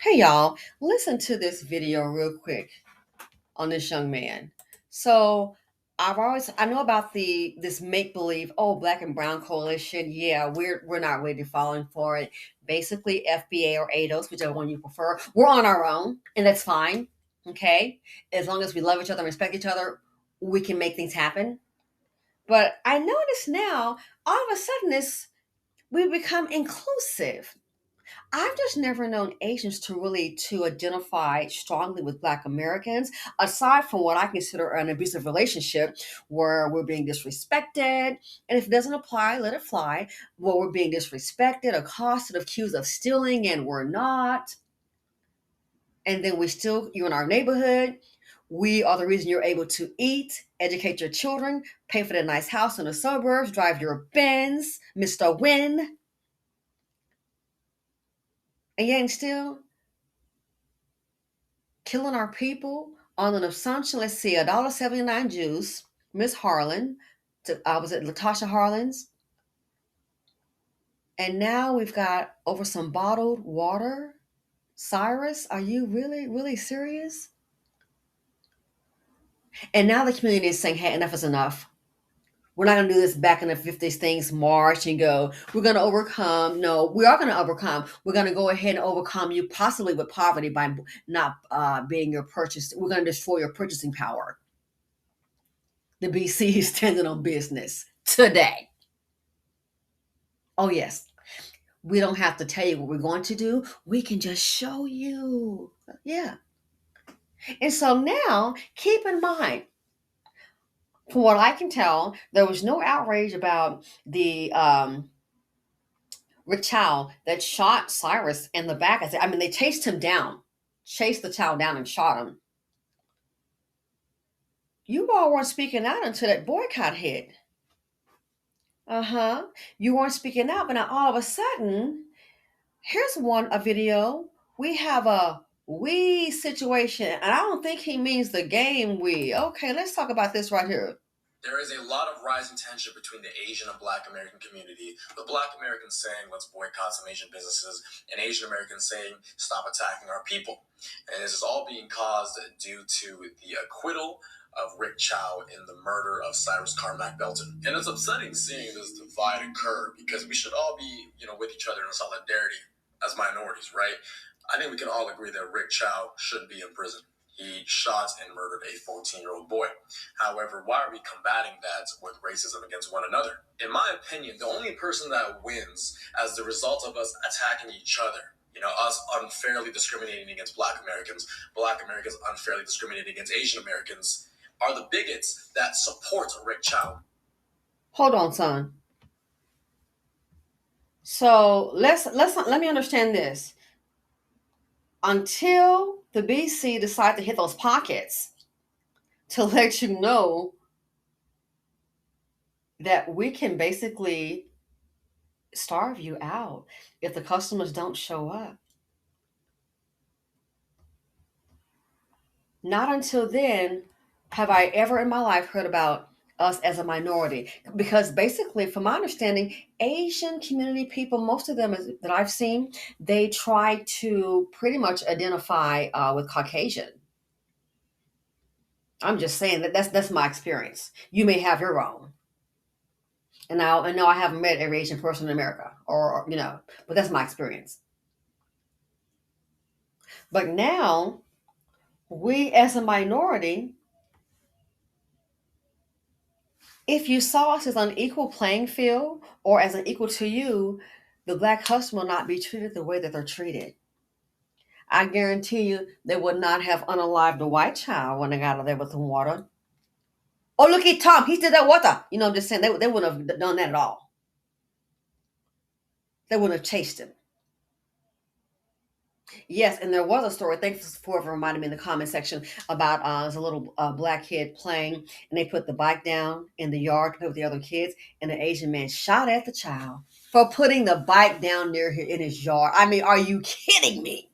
Hey y'all, listen to this video real quick on this young man. So I know about this make believe, oh, black and brown coalition. Yeah, we're not really falling for it. Basically, FBA or ADOS, whichever one you prefer, we're on our own, and that's fine. Okay, as long as we love each other and respect each other, we can make things happen. But I notice now, all of a sudden, this we become inclusive. I've just never known Asians to identify strongly with Black Americans, aside from what I consider an abusive relationship where we're being disrespected. And if it doesn't apply, let it fly. Where we're being disrespected, accosted, accused of stealing, and we're not. And then you're in our neighborhood. We are the reason you're able to eat, educate your children, pay for the nice house in the suburbs, drive your Benz, Mr. Win. And yet, and still, killing our people on an assumption. Let's see, $1.79 juice. Miss Harlan, was it Latasha Harlan's? And now we've got over some bottled water. Cyrus, are you really, really serious? And now the community is saying, hey, enough is enough. We're not going to do this back in the 50s things, march and go. We're going to overcome. No, we are going to overcome. We're going to go ahead and overcome you, possibly with poverty by not being your purchase. We're going to destroy your purchasing power. The BC is standing on business today. Oh, yes. We don't have to tell you what we're going to do. We can just show you. Yeah. And so now, keep in mind, from what I can tell, there was no outrage about the Rick Chow that shot Cyrus in the back. I mean, they chased him down, chased the Chow down and shot him. You all weren't speaking out until that boycott hit. Uh-huh. You weren't speaking out, but now all of a sudden, here's a video. We have a we situation, and I don't think he means the game we. Okay, let's talk about this right here. There is a lot of rising tension between the Asian and Black American community. The Black Americans saying, let's boycott some Asian businesses, and Asian Americans saying, stop attacking our people. And this is all being caused due to the acquittal of Rick Chow in the murder of Cyrus Carmack Belton. And it's upsetting seeing this divide occur because we should all be, with each other in solidarity as minorities, right? I think we can all agree that Rick Chow should be in prison. He shot and murdered a 14-year-old boy. However, why are we combating that with racism against one another? In my opinion, the only person that wins as the result of us attacking each other, us unfairly discriminating against Black Americans unfairly discriminating against Asian Americans, are the bigots that support Rick Chow. Hold on, son. So let me understand this. Until the BC decide to hit those pockets to let you know that we can basically starve you out if the customers don't show up. Not until then have I ever in my life heard about us as a minority. Because basically, from my understanding, Asian community people, most of them that I've seen, they try to pretty much identify with Caucasian. I'm just saying that's my experience. You may have your own. And I know I haven't met every Asian person in America, but that's my experience. But now, we as a minority, if you saw us as an equal playing field or as an equal to you, the Black customer will not be treated the way that they're treated. I guarantee you they would not have unalived the white child when they got out there with the water. Oh, look at Tom. He did that water. I'm just saying they wouldn't have done that at all. They wouldn't have chased him. Yes, and there was a story. Thanks for reminding me in the comment section about there's a little Black kid playing, and they put the bike down in the yard to play with the other kids, and the Asian man shot at the child for putting the bike down near him in his yard. I mean, are you kidding me?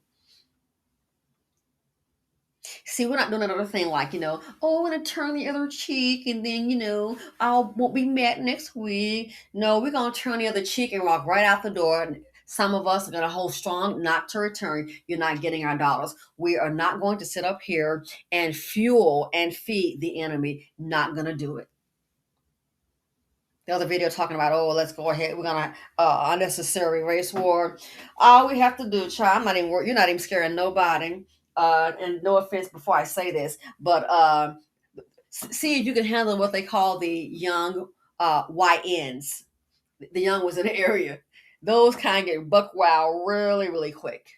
See, we're not doing another thing like, oh, I'm going to turn the other cheek and then, I won't be mad next week. No, we're going to turn the other cheek and walk right out the door. Some of us are going to hold strong not to return. You're not getting our dollars. We are not going to sit up here and fuel and feed the enemy. Not going to do it. The other video talking about, oh, let's go ahead. We're gonna unnecessary race war. All we have to do, child. I'm not even. You're not even scaring nobody. And no offense before I say this, but see if you can handle what they call the young YNs. The young was in the area. Those kind get buck wild really, really quick.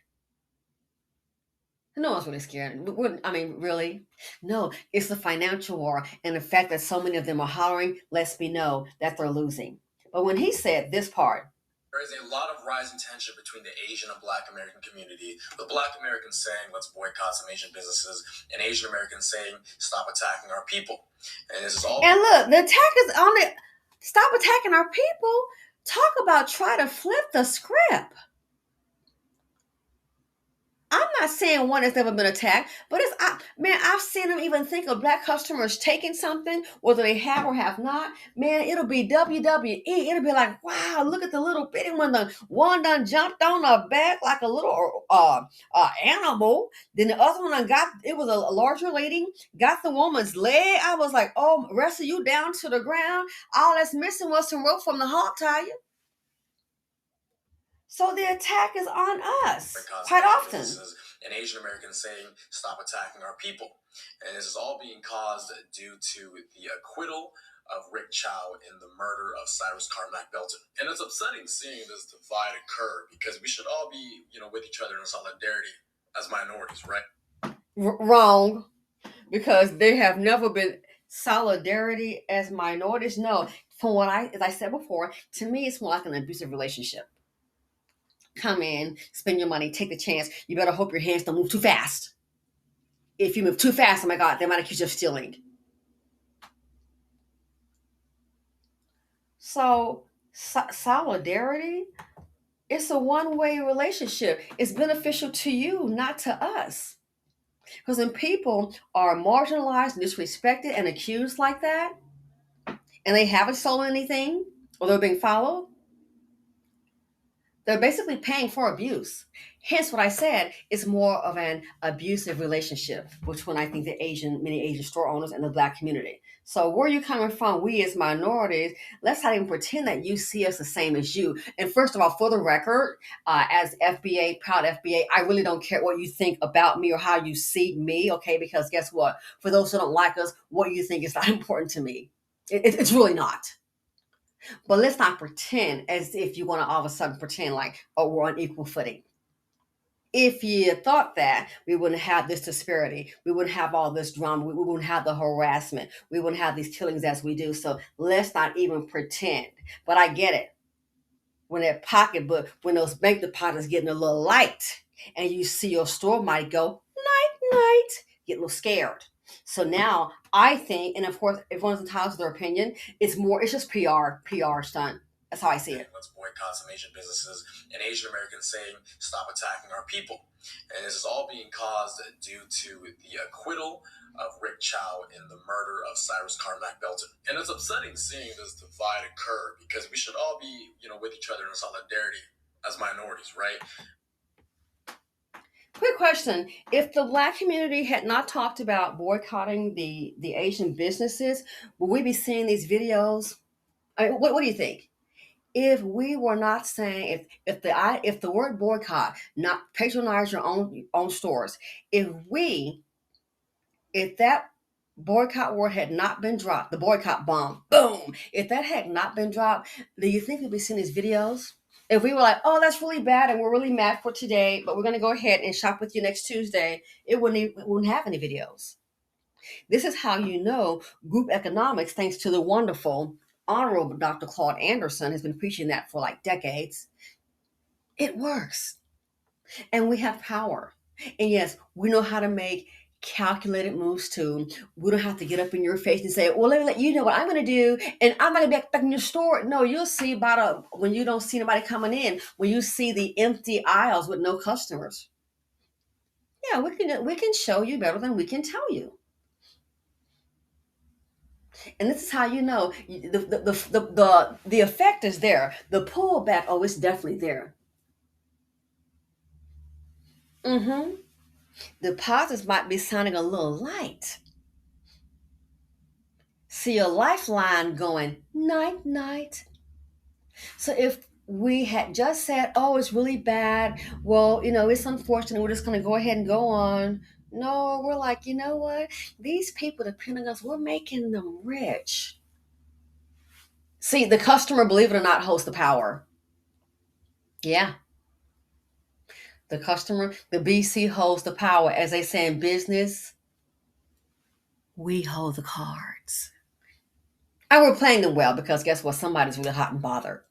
No one's really scared. I mean, really? No, it's the financial war and the fact that so many of them are hollering lets me know that they're losing. But when he said this part, there is a lot of rising tension between the Asian and Black American community, with Black Americans saying, let's boycott some Asian businesses, and Asian Americans saying, stop attacking our people. And this is all. And look, the attack is on the stop attacking our people. Talk about try to flip the script. I'm not saying one has ever been attacked, but man, I've seen them even think of Black customers taking something, whether they have or have not. Man, it'll be WWE. It'll be like, wow, look at the little bitty one. The one done jumped on her back like a little animal. Then the other one it was a larger lady, got the woman's leg. I was like, oh, wrestle you down to the ground. All that's missing was some rope from the hog tie. So the attack is on us quite often. And Asian Americans saying, stop attacking our people. And this is all being caused due to the acquittal of Rick Chow in the murder of Cyrus Carmack Belton. And it's upsetting seeing this divide occur because we should all be, with each other in solidarity as minorities, right? Wrong. Because there have never been solidarity as minorities. No, from as I said before, to me, it's more like an abusive relationship. Come in, spend your money, take the chance. You better hope your hands don't move too fast. If you move too fast, oh my God, they might accuse you of stealing. So, solidarity, it's a one-way relationship. It's beneficial to you, not to us. Because when people are marginalized, disrespected, and accused like that, and they haven't stolen anything, or they're being followed, they're basically paying for abuse. Hence, what I said is more of an abusive relationship between, I think, many Asian store owners and the Black community. So where are you coming from? We as minorities, let's not even pretend that you see us the same as you. And first of all, for the record, as FBA, proud FBA, I really don't care what you think about me or how you see me, okay? Because guess what? For those who don't like us, what you think is not important to me. It's really not. But let's not pretend as if you want to all of a sudden pretend like, oh, we're on equal footing. If you thought that, we wouldn't have this disparity. We wouldn't have all this drama. We wouldn't have the harassment. We wouldn't have these killings as we do. So let's not even pretend. But I get it. When that pocketbook, when those bank deposits getting a little light and you see your store might go, night, night, get a little scared. So now I think, and of course, everyone's entitled to their opinion. It's just PR stunt. That's how I see it. Let's boycott some Asian businesses, and Asian Americans saying, stop attacking our people. And this is all being caused due to the acquittal of Rick Chow in the murder of Cyrus Carmack Belton. And it's upsetting seeing this divide occur because we should all be, with each other in solidarity as minorities, right? Quick question. If the Black community had not talked about boycotting the Asian businesses, would we be seeing these videos? I mean, what do you think? If we were not saying if the word boycott, not patronize your own stores, if that boycott word had not been dropped, the boycott bomb, boom, if that had not been dropped, do you think we'd be seeing these videos? If we were like, oh, that's really bad and we're really mad for today, but we're going to go ahead and shop with you next Tuesday, it wouldn't have any videos. This is how you know group economics, thanks to the wonderful, honorable Dr. Claude Anderson, has been preaching that for like decades. It works. And we have power. And yes, we know how to make calculated moves too. We don't have to get up in your face and say, well, let me let you know what I'm going to do. And I'm going to be back in your store. No, you'll see when you don't see anybody coming in, when you see the empty aisles with no customers. Yeah, we can show you better than we can tell you. And this is how you know the effect is there. The pullback, oh, it's definitely there. Mm-hmm. Deposits might be sounding a little light. See a lifeline going night night. So if we had just said, "Oh, it's really bad," well, it's unfortunate. We're just going to go ahead and go on. No, we're like, you know what? These people depend on us. We're making them rich. See, the customer, believe it or not, holds the power. Yeah, the customer, the BC holds the power. As they say in business, we hold the cards. And we're playing them well because guess what? Somebody's really hot and bothered.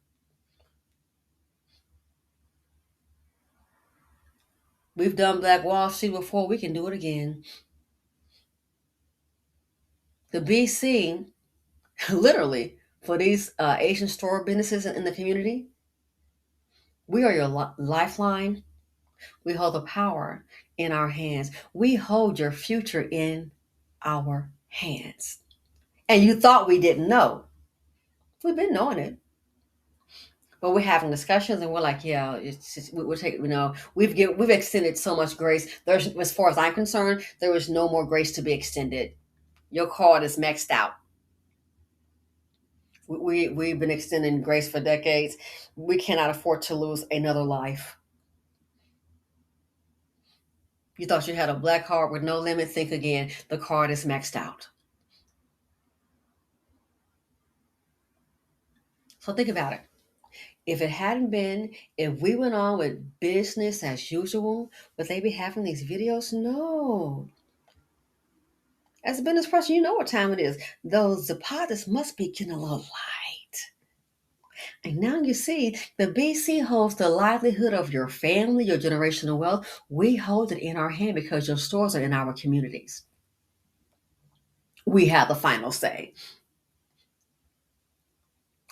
We've done Black Wall Street before. We can do it again. The BC, literally, for these Asian store businesses in the community, we are your lifeline. We hold the power in our hands. We hold your future in our hands. And you thought we didn't know. We've been knowing it. But we're having discussions and we're like, yeah, it's just, we're taking, we've extended so much grace. There's, as far as I'm concerned, there is no more grace to be extended. Your card is maxed out. We've been extending grace for decades. We cannot afford to lose another life. You thought you had a black card with no limit? Think again. The card is maxed out. So think about it. If it hadn't been, if we went on with business as usual, would they be having these videos? No. As a business person, you know what time it is. Those deposits must be getting a little light. And now you see the BC holds the livelihood of your family, your generational wealth. We hold it in our hand because your stores are in our communities. We have the final say.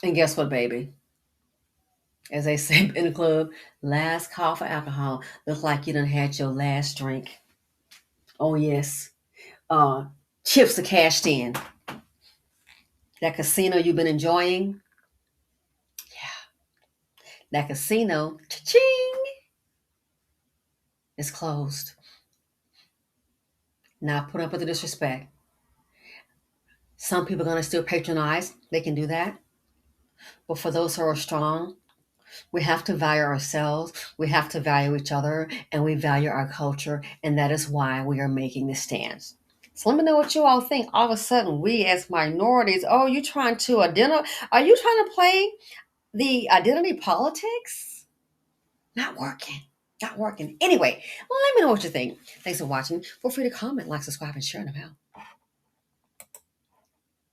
And guess what, baby? As they say in the club, last call for alcohol. Looks like you done had your last drink. Oh yes. Uh Chips are cashed in. That casino you've been enjoying, that casino, cha-ching, is closed. Not put up with the disrespect. Some people are gonna still patronize. They can do that. But for those who are strong, we have to value ourselves, we have to value each other, and we value our culture, and that is why we are making this stance. So let me know what you all think. All of a sudden, we as minorities, oh, you trying to identify? Are you trying to play the identity politics? Not working. Not working. Anyway, let me know what you think. Thanks for watching. Feel free to comment, like, subscribe, and share. Now.